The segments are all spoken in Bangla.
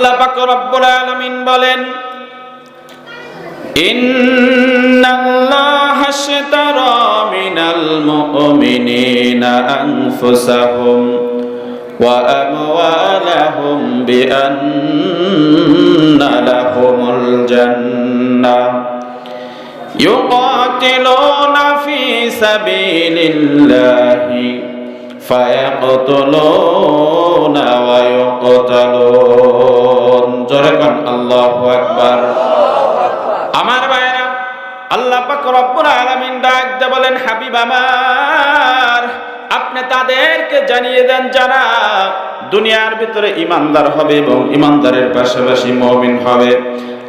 আল্লাহ পাক রব্বুল আলামিন বলেন, ইন্নাল্লাহা আশতারা মিনাল মুমিনিনা আনফুসাহুম ওয়া আমওয়ালাহুম বিআন্না লাহুমুল জান্নাহ ইউকাতিলুনা ফি সাবিলিল্লাহি ফায়াকতুলুনা ওয়া ইউকতালুন। জোরে কোন আল্লাহু আকবার। আমার ভাইরা, আল্লাহ পাক রব্বুল আলামিন ডাক দিয়ে বলেন, হাবিব আমার, আপনি তাদেরকে জানিয়ে দেন যারা দুনিয়ার ভিতরে ইমানদার হবে এবং ইমানদারের পাশাপাশি মুমিন হবে।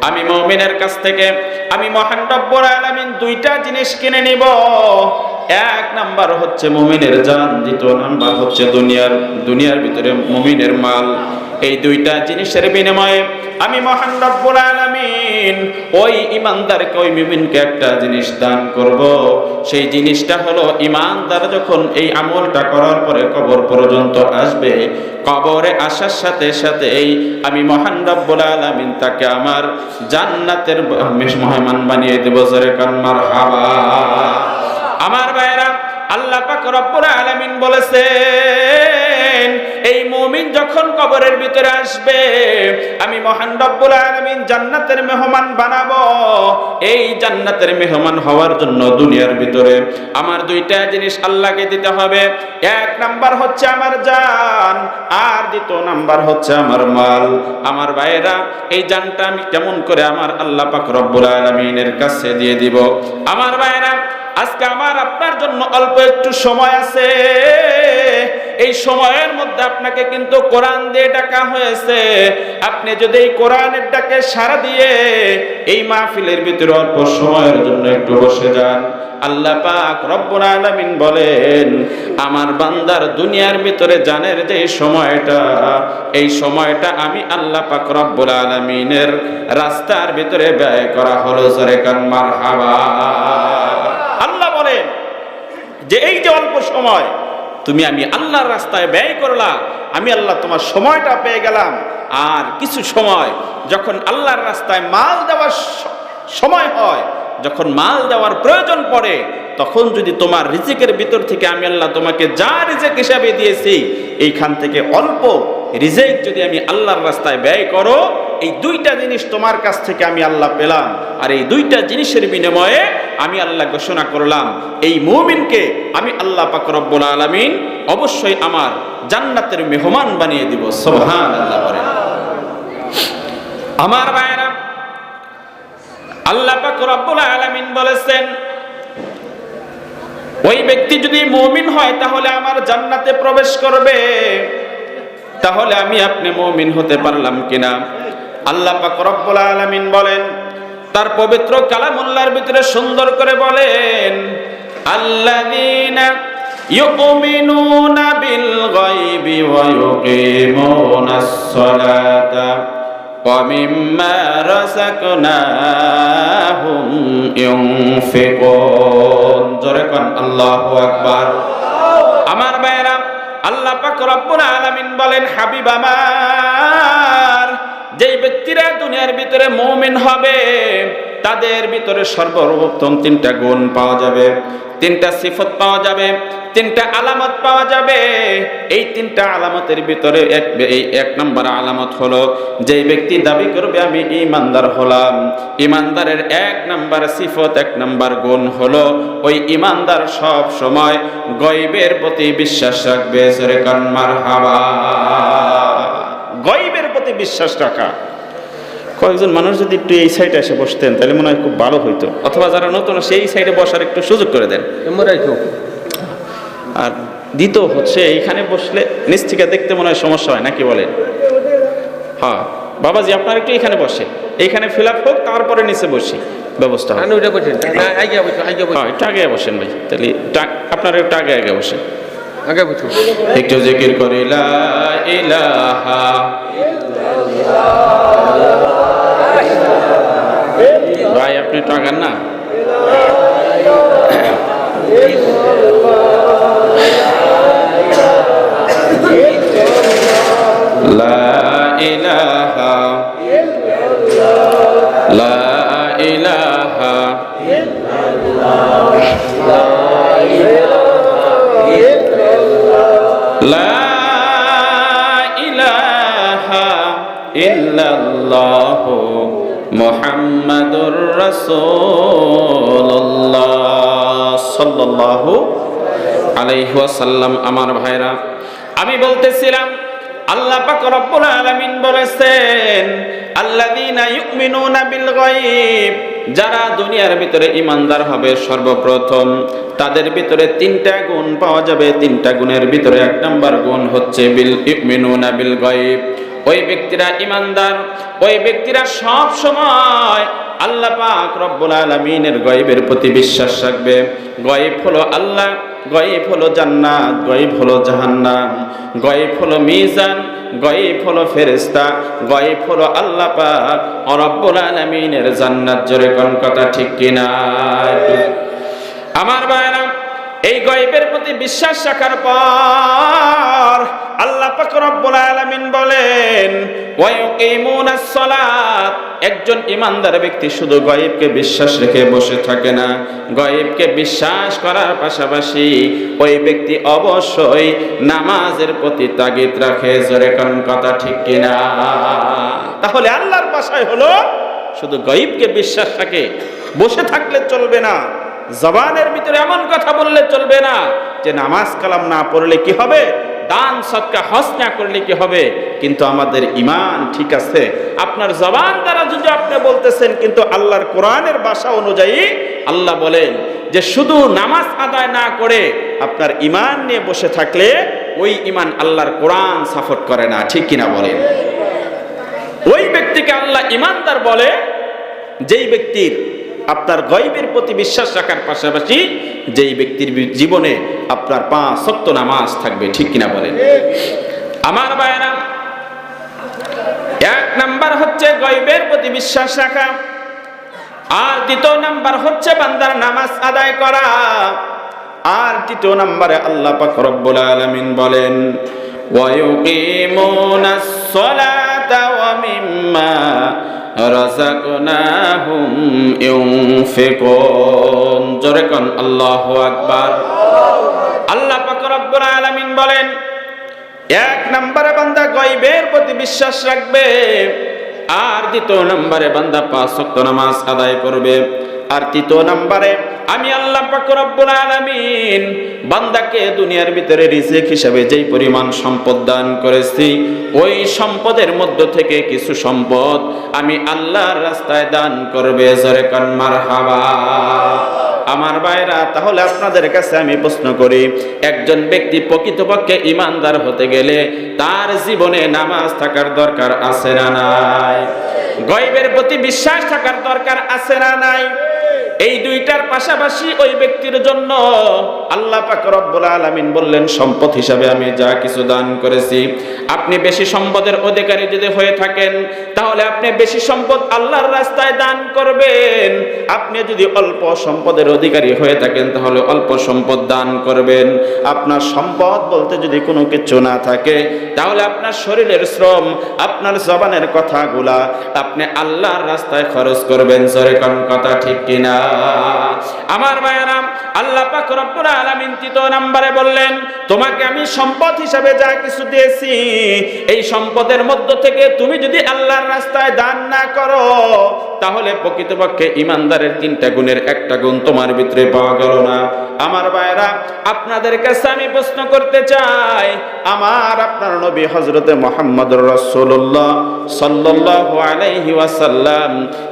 আমি মুমিনের কাছ থেকে আমি মহান রব্বুল আলামিন দুইটা জিনিস কিনে নিব। এক নাম্বার হচ্ছে মুমিনের জান, দ্বিতীয় নাম্বার হচ্ছে দুনিয়ার ভিতরে মুমিনের মাল। এই দুইটা জিনিসের বিনিময়ে আমি মহান রব্বুল আলামিন ওই ইমানদারকে, ওই মুমিনকে একটা জিনিস দান করব। সেই জিনিসটা হলো, ইমানদার যখন এই আমলটা করার পরে কবর পর্যন্ত আসবে, কবরে আসার সাথে সাথে আমি মহান রব্বুল আলামিন তাকে আমার জান্নাতের মেহমান বানিয়ে দেব। জোরে কান মারহাবা। আমার ভাইরা, আল্লাহ পাক রব্বুল আলামিন বলেছেন, এই মুমিন যখন কবরের ভিতরে আসবে, আমি মহান রব্বুল আলামিন জান্নাতের মেহমান বানাবো। এই জান্নাতের মেহমান হওয়ার জন্য দুনিয়ার ভিতরে আমার দুইটা জিনিস আল্লাহকে দিতে হবে। এক নাম্বার হচ্ছে আমার জান, আর দ্বিতীয় নাম্বার হচ্ছে আমার মাল। আমার ভাইরা, এই জানটা আমি কেমন করে আমার আল্লাহ পাক রব্বুল আলামিনের কাছে দিয়ে দিব? আমার ভাইরা, আজকে আমার আপনার জন্য অল্প একটু সময় আছে। এই সময়ের মধ্যে আপনাকে কিন্তু কোরআন দিয়ে ডাকা হয়েছে। আপনি যদি এই কোরআনের ডাকে সাড়া দিয়ে এই মাহফিলের ভিতরে অল্প সময়ের জন্য একটু বসে যান, আল্লাহ পাক রব্বুল আলামিন বলেন, আমার বান্দার দুনিয়ার ভিতরে জানের যে সময়টা, এই সময়টা আমি আল্লাহ পাক রব্বুল আলামিনের রাস্তার ভিতরে ব্যয় করা হলো। জোরে কান মারহাবা। আল্লাহ বলেন যে এই যে অল্প সময় তুমি আমি আল্লাহর রাস্তায় ব্যয় করলা, আমি আল্লাহ তোমার সময়টা পেয়ে গেলাম। আর কিছু সময় যখন আল্লাহর রাস্তায় মাল দেওয়ার সময় হয়, যখন মাল দেওয়ার প্রয়োজন পড়ে, তখন যদি তোমার রিজিকের ভিতর থেকে আমি আল্লাহ তোমাকে যা রিজিক হিসাবে দিয়েছি, এইখান থেকে অল্প রিজিক যদি আমি আল্লাহর রাস্তায় ব্যয় করো, এই দুইটা জিনিস তোমার কাছ থেকে আমি আল্লাহ পেলাম। আর এই দুইটা জিনিসের বিনিময়ে আমি আল্লাহ ঘোষণা করলাম, এই মুমিনকে আমি আল্লাহ পাক রব্বুল আলামিন অবশ্যই আমার জান্নাতের মেহমান বানিয়ে দিব। সুবহানাল্লাহ বলেন। আমার ভাইরা, আল্লাহ পাক রব্বুল আলামিন বলেছেন, ওই ব্যক্তি যদি মুমিন হয় তাহলে আমার জান্নাতে প্রবেশ করবে। তাহলে আমি আপনি মুমিন হতে পারলাম কিনা? আল্লাহ পাক রব্বুল আলামিন বলেন, তার পবিত্র কালামুল্লাহর ভিতরে সুন্দর করে বলেন, আল্লাযীনা ইউমিনুনা বিল গায়বি ওয়া ইউকিমুনাস সালাতা ওয়া মিম্মা রাযাকনাহুম ইউনফিকুন। জোরে কোন আল্লাহু আকবার। আমার ভাইরা, আল্লাহ পাক রব্বুল আলামিন বলেন, হাবিব আমার, যেই ব্যক্তিরা দুনিয়ার ভিতরে মুমিন হবে, তাদের ভিতরে সর্বপ্রথম তিনটা গুণ পাওয়া যাবে, তিনটা সিফত পাওয়া যাবে, তিনটা আলামত পাওয়া যাবে। এই তিনটা আলামতের ভিতরে এক নম্বর আলামত হলো, যেই ব্যক্তি দাবি করবে আমি ঈমানদার হলাম, ঈমানদারের এক নম্বর সিফত, এক নম্বর গুণ হলো, ওই ঈমানদার সব সময় গায়বের প্রতি বিশ্বাস রাখবে। জোরে কান মারহাবা। গায়বের প্রতি বিশ্বাস রাখা। কয়েকজন মানুষ যদি একটু এই সাইডে এসে বসতেন তাহলে মনে হয় খুব ভালো হইতো, অথবা যারা নতুন সেই সাইডে বসার একটু সুযোগ করে দেন। আর দ্বিতীয় হচ্ছে, এইখানে বসলে নিচ থেকে দেখতে মনে হয় সমস্যা হয়, নাকি বলেন? হ্যাঁ বাবাজি, আপনার একটু এখানে বসে, এইখানে ফিল আপ হোক, তারপরে নিচে বসি, ব্যবস্থা হয়। একটু আগে বসেন ভাই, তাহলে আপনারা একটু আগে আগে বসেন, আগে বসুন, একটু জিকির করি লা ইলাহা ভাই। আপনি একটু আগান না। লা ইলাহা ইলাহা লা ইলাহা ইল্লাল্লাহ মুহাম্মাদুর রাসূলুল্লাহ সাল্লাল্লাহু আলাইহি ওয়াসাল্লাম। আমার ভাইরা, আমি বলতেছিলাম আল্লাহ পাক রব্বুল আলামিন বলেছেন আল্লাযীনা ইউমিনুনা বিল গায়ব, যারা দুনিয়ার ভিতরে ঈমানদার হবে সর্বপ্রথম তাদের ভিতরে তিনটা গুণ পাওয়া যাবে। তিনটা গুণের ভিতরে এক নাম্বার গুণ হচ্ছে বিল ইউমিনুনা বিল গায়ব। ওই ব্যক্তিরা ঈমানদার, ওই ব্যক্তিরা সব সময় আল্লাহ পাক রব্বুল আলামিনের গায়বের প্রতি বিশ্বাস রাখবে। গায়ব হলো আল্লাহ, গায়ব হলো জান্নাত, গায়ব হলো জাহান্নাম, গায়ব হলো মিজান, গায়ব হলো ফেরেশতা, গায়ব হলো আল্লাহ পাক রব্বুল আলামিনের জান্নাত। জোরে কোন কথা ঠিক কিনা? আমার ভাইরা, এই গায়বের প্রতি বিশ্বাস রাখার পর আল্লাহ পাক রব্বুল আলামিন বলেন ওয়া ইউকিমুনাস সালাত। একজন ঈমানদার ব্যক্তি শুধু গায়বকে বিশ্বাস রেখে বসে থাকে না, গায়বকে বিশ্বাস করার পাশাপাশি ওই ব্যক্তি অবশ্যই নামাজের প্রতি তাগিদ রাখে। জোরে কোন কথা ঠিক কিনা? তাহলে আল্লাহর ভাষায় হলো শুধু গায়বকে বিশ্বাস রাখে বসে থাকলে চলবে না, জবানের ভিতরে এমন কথা বললে চলবে না যে নামাজ কালাম না পড়লে কি হবে, দান সদকা হজ না করলে কি হবে, কিন্তু আমাদের ঈমান ঠিক আছে। আপনার জবান দ্বারা যদি আপনি বলতেছেন, কিন্তু আল্লাহর কোরআনের ভাষা অনুযায়ী আল্লাহ বলেন যে শুধু নামাজ আদায় না করে আপনার ঈমান নিয়ে বসে থাকলে ওই ঈমান আল্লাহর কোরআন সাপোর্ট করে না। ঠিক কিনা বলেন? ওই ব্যক্তিকে আল্লাহ ঈমানদার বলে যেই ব্যক্তির আপনার গায়বের প্রতি বিশ্বাস রাখার পাশাপাশি যেই ব্যক্তির জীবনে আপনার 5 ওয়াক্ত নামাজ থাকবে। ঠিক কিনা বলেন? আমার ভাইরা, এক নাম্বার হচ্ছে গায়বের প্রতি বিশ্বাস রাখা, আর দ্বিতীয় নাম্বার হচ্ছে বান্দার নামাজ আদায় করা, আর তৃতীয় নাম্বারে আল্লাহ পাক রব্বুল আলামিন বলেন ওয়া ইউকিমুনাস সালাতা ওয়া মিম্মা রাযাকনাহুম ইউনফিকুন। জোরে কোন আল্লাহু আকবার। আল্লাহ পাক রব্বুল আলামিন বলেন এক নম্বরে বান্দা গায়বের প্রতি বিশ্বাস রাখবে, আর দ্বিতীয় নম্বরে বান্দা 5 ওয়াক্ত নামাজ আদায় করবে, আর তৃতীয় নম্বরে আমি আল্লাহ পাক রব্বুল আলামিন বান্দাকে দুনিয়ার ভিতরে রিজিক হিসেবে যেই পরিমাণ সম্পদ দান করেছি, ওই সম্পদের মধ্য থেকে কিছু সম্পদ আমি আল্লাহর রাস্তায় দান করবে। জোরে কোন মারহাবা। আমার ভাইরা, তাহলে আপনাদের কাছে আমি প্রশ্ন করি, একজন ব্যক্তি প্রকৃতপক্ষে ঈমানদার হতে গেলে তার জীবনে নামাজ থাকার দরকার আছে না নাই? গায়বের প্রতি বিশ্বাস থাকার দরকার আছে না নাই? এই দুইটার পাশাপাশি ওই ব্যক্তির জন্য আল্লাহ পাক রব্বুল আলামিন বললেন সম্পদ হিসাবে আমি যা কিছু দান করেছি। আপনি বেশি সম্পদের অধিকারী যদি হয়ে থাকেন তাহলে আপনি বেশি সম্পদ আল্লাহর রাস্তায় দান করবেন। আপনি যদি অল্প সম্পদের অধিকারী হয়ে থাকেন তাহলে অল্প সম্পদ দান করবেন। আপনার সম্পদ বলতে যদি কোনো কিছু না থাকে তাহলে আপনার শরীরের শ্রম, আপনার জবানের কথাগুলা আপনি আল্লাহর রাস্তায় খরচ করবেন। জোরে কোন কথা ঠিক কিনা? আমার ভাইরা, আল্লাহ পাক রব্বুল আলামিন তৃতীয় নম্বরে বললেন তোমাকে আমি সম্পদ হিসাবে যা কিছু দিয়েছি, এই সম্পদের মধ্য থেকে তুমি যদি আল্লাহর রাস্তায় দান না করো তাহলে প্রকৃতপক্ষে ঈমানদারের 3টা গুণের একটা গুণ তোমার ভিতরে পাওয়া গেল না। আমার ভাইরা, আপনাদের কাছে আমি প্রশ্ন করতে চাই, আমার আপনার নবী হযরতে মুহাম্মদুর রাসূলুল্লাহ সাল্লাল্লাহু আলাইহি ওয়াসাল্লাম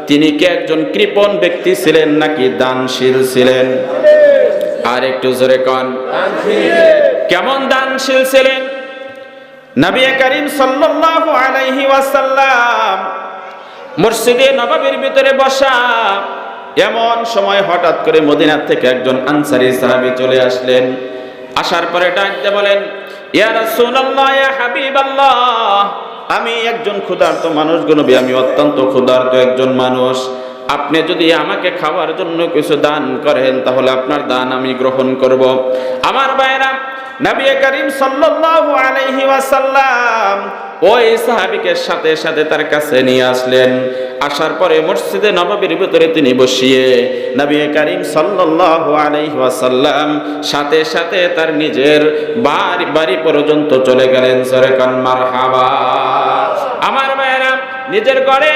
তিনি কি একজন কৃপণ ব্যক্তি ছিলেন নাকি দানশীল ছিলেন? আর একটু জোরে কোন। কেমন দানশীল ছিলেন? নবী করিম সাল্লাল্লাহু আলাইহি ওয়াসাল্লাম মসজিদে নববীর ভিতরে বসা, এমন সময় হঠাৎ করে মদিনা থেকে একজন আনসারী সাহাবী চলে আসলেন। আসার পরে ডাক দিয়ে বলেন, ইয়া রাসূলুল্লাহ, ইয়া হাবিবাল্লাহ, আমি একজন ক্ষুধার্ত মানুষ গো নবী, আমি অত্যন্ত ক্ষুধার্ত একজন মানুষ। আপনি যদি আমাকে খাওয়ার জন্য কিছু দান করেন তাহলে আপনার দান আমি গ্রহণ করব। আমার ভাইরা, নবী করিম সাল্লাল্লাহু আলাইহি ওয়াসাল্লাম ওই সাহাবীকে সাথে সাথে তার কাছে নিয়ে আসলেন। আসার পরে মসজিদে নববীর ভিতরে তিনি বসিয়ে নবী করিম সাল্লাল্লাহু আলাইহি ওয়াসাল্লাম সাথে সাথে তার নিজের বাড়ি পর্যন্ত চলে গেলেন। জোরে কান মারহাবা। আমার ভাইরা, নিজের ঘরে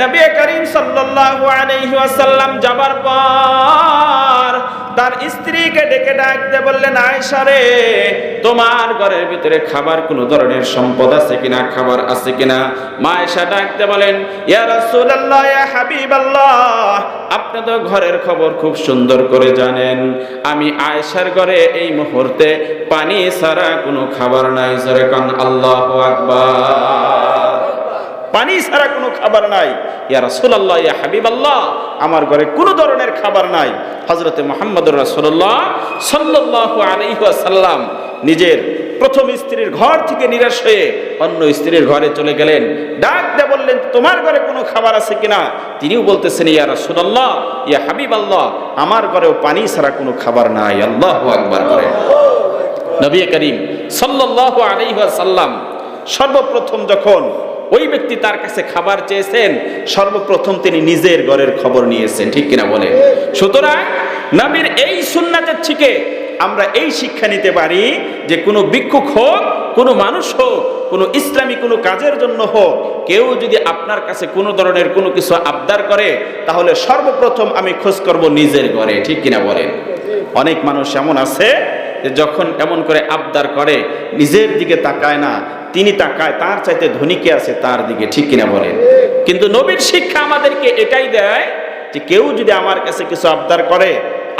নবী করিম সাল্লাল্লাহু আলাইহি ওয়াসাল্লাম যাবার পর তার স্ত্রীকে ডেকে ডাকতে বললেন, আয়েশা রে, তোমার ঘরের ভিতরে খাবার কোন ধরনের সম্পদ আছে কিনা, খাবার আছে কিনা? মা আয়েশা ডাকতে বলেন, ইয়া রাসূলুল্লাহ, ইয়া হাবিবাল্লাহ, আপনি তো ঘরের খবর খুব সুন্দর করে জানেন। আমি আয়েশার ঘরে এই মুহূর্তে পানি ছাড়া কোনো খাবার নাই। জোরে কান আল্লাহু আকবার। পানি ছাড়া কোনো খাবার নাই। ইয়া রাসূলুল্লাহ, ইয়া হাবিবাল্লাহ, আমার ঘরে কোনো ধরনের খাবার নাই। হযরতে মুহাম্মদুর রাসূলুল্লাহ সাল্লাল্লাহু আলাইহি ওয়াসাল্লাম নিজের প্রথম স্ত্রীর ঘর থেকে নিরাশ হয়ে অন্য স্ত্রীর ঘরে চলে গেলেন। ডাক দিয়ে বললেন, তোমার ঘরে কোনো খাবার আছে কিনা? তিনিও বলতেছেন, ইয়া রাসূলুল্লাহ, ইয়া হাবিবাল্লাহ, আমার ঘরেও পানি ছাড়া কোনো খাবার নাই। আল্লাহু আকবার করে নবী করিম সাল্লাল্লাহু আলাইহি ওয়াসাল্লাম সর্বপ্রথম যখন ওই ব্যক্তি তার কাছে খাবার চেয়েছেন, সর্বপ্রথম তিনি নিজের ঘরের খবর নিয়েছেন। ঠিক কিনা বলেন? সুতরাং নবীর এই সুন্নাতের থেকে আমরা এই শিক্ষা নিতে পারি যে কোনো ভিক্ষুক হোক, কোনো মানুষ হোক, কোনো ইসলামী কোনো কাজের জন্য হোক, কেউ যদি আপনার কাছে কোনো ধরনের কোনো কিছু আবদার করে, তাহলে সর্বপ্রথম আমি খোঁজ করব নিজের ঘরে। ঠিক কিনা বলেন? অনেক মানুষ এমন আছে যে যখন এমন করে আবদার করে নিজের দিকে তাকায় না, তিনি তাকায় তার চাইতে ধনী কে আছে তার দিকে। ঠিক কিনা বলেন? কিন্তু নবীর শিক্ষা আমাদেরকে এটাই দেয় যে কেউ যদি আমার কাছে কিছু আবদার করে,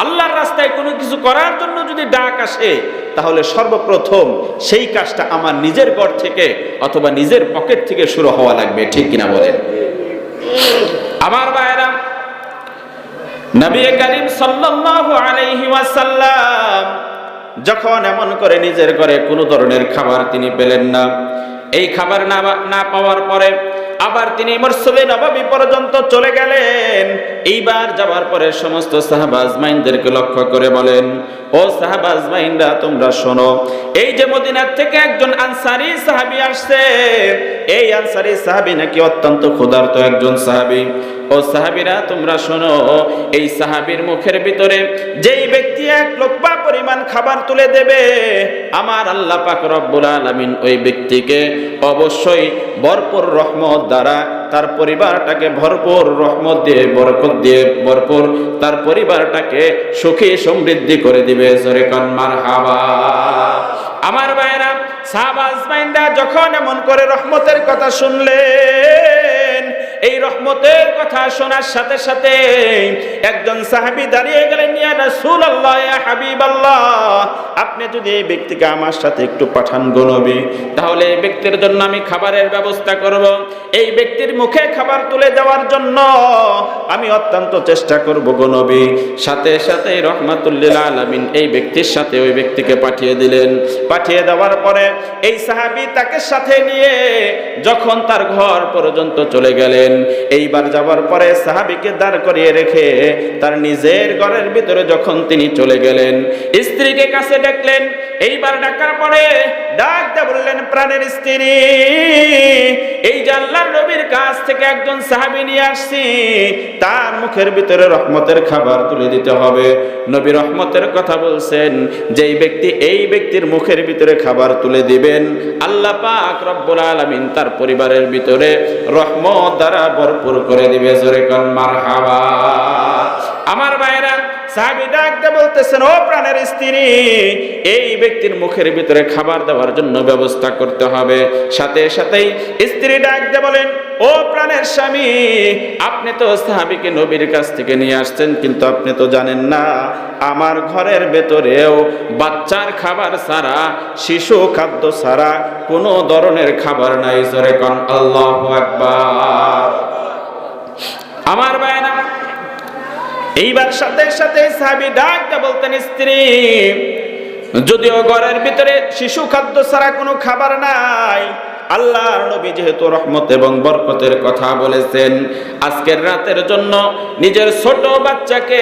আল্লাহর রাস্তায় কোনো কিছু করার জন্য যদি ডাক আসে, তাহলে সর্বপ্রথম সেই কাজটা আমার নিজের ঘর থেকে অথবা নিজের পকেট থেকে শুরু হওয়া লাগবে। ঠিক কিনা বলেন? আমার ভাইরা, নবী করিম সাল্লাল্লাহু আলাইহি ওয়াসাল্লাম যখন এমন করে নিজের ঘরে কোনো ধরনের খাবার তিনি পেলেন না, এই খাবার না পাওয়ার পরে আবার তিনি মসজিদে নববী পর্যন্ত চলে গেলেন। এইবার যাওয়ার পরে সমস্ত সাহাবা আজমাইনদেরকে লক্ষ্য করে বলেন, ও সাহাবা আজমাইনরা, তোমরা শোনো, এই যে মদিনার থেকে একজন আনসারী সাহাবী আসছে, এই আনসারী সাহাবী নাকি অত্যন্ত ক্ষুধার্ত একজন সাহাবী। ও সাহাবীরা, তোমরা শোনো, এই সাহাবীর মুখের ভিতরে যেই ব্যক্তি এক লোকমা পরিমাণ খাবার তুলে দেবে, আমার আল্লাহ পাক রব্বুল আলামিন ওই ব্যক্তিকে অবশ্যই ভরপুর রহমত দ্বারা তার পরিবারটাকে ভরপুর রহমত দিয়ে, বরকত দিয়ে ভরপুর তার পরিবারটাকে সুখী সমৃদ্ধি করে দিবে। জোরে কান মারহাবা। আমার ভাইরা, সাহাবা আজমাইনরা যখন এমন করে রহমতের কথা শুনলেন, এই রহমতের কথা শোনার সাথে সাথে একজন সাহাবী দাঁড়িয়ে গেলেন, ইয়া রাসূলুল্লাহ, ইয়া হাবিবাল্লাহ, আপনি যদি এই ব্যক্তিকে আমার সাথে একটু পাঠান গো নবী, তাহলে এই ব্যক্তির জন্য আমি খাবারের ব্যবস্থা করব। এই ব্যক্তির মুখে খাবার তুলে দেওয়ার জন্য আমি অত্যন্ত চেষ্টা করব গো নবী। সাথে সাথে রহমাতুল লিল আলামিন এই ব্যক্তির সাথে ওই ব্যক্তিকে পাঠিয়ে দিলেন। পাঠিয়ে দেওয়ার পরে এই সাহাবী তাকে সাথে নিয়ে যখন তার ঘর পর্যন্ত চলে গেলেন, এইবার যাবার পরে সাহাবীকে দাঁড় করিয়ে রেখে তার নিজের ঘরের ভিতরে যখন তিনি চলে গেলেন, স্ত্রীকে কাছে ডাকলেন। এইবার ডাকার পরে ডাক দিয়ে বললেন, প্রাণের স্ত্রী, এই যে আল্লাহর নবীর কাছ থেকে একজন সাহাবী নিয়ে আসছি, তার মুখের ভিতরে রহমতের খাবার তুলে দিতে হবে। নবী রহমতের কথা বলছেন, যেই ব্যক্তি এই ব্যক্তির মুখের ভিতরে খাবার তুলে দিবেন, আল্লাহ পাক রব্বুল আলামিন তার পরিবারের ভিতরে রহমত দ্বারা ভরপুর করে দিবে। জোরে কান মারহাবা। আমার ভাইরা, সাহাবী ডাকতে বলতেছেন, ও প্রাণের স্ত্রী, এই ব্যক্তির মুখের ভিতরে খাবার দেওয়ার জন্য ব্যবস্থা করতে হবে। সাথে সাথেই স্ত্রী ডাকতে বলেন, ও প্রাণের স্বামী, আপনি তো সাহাবীকে নবীর কাছ থেকে নিয়ে আসছেন, কিন্তু আপনি তো জানেন না আমার ঘরের ভেতরেও বাচ্চার খাবার ছাড়া, শিশু খাদ্য ছাড়া কোনো ধরনের খাবার নাই। জোরে কান আল্লাহু আকবার। আমার ভাইরা, এইবার সাথে সাথে সাহাবী ডাকতে বলতেন, স্ত্রী, যদিও ঘরের ভিতরে শিশু খাদ্য ছাড়া কোনো খাবার নাই, আল্লাহর নবী যেহেতু রহমত এবং বরকতের কথা বলেছেন, আজকের রাতের জন্য নিজের ছোট বাচ্চাকে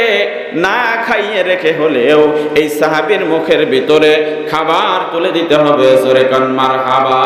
না খাইয়ে রেখে হলেও এই সাহাবীর মুখের ভিতরে খাবার তুলে দিতে হবে। জোরে কান মারহাবা।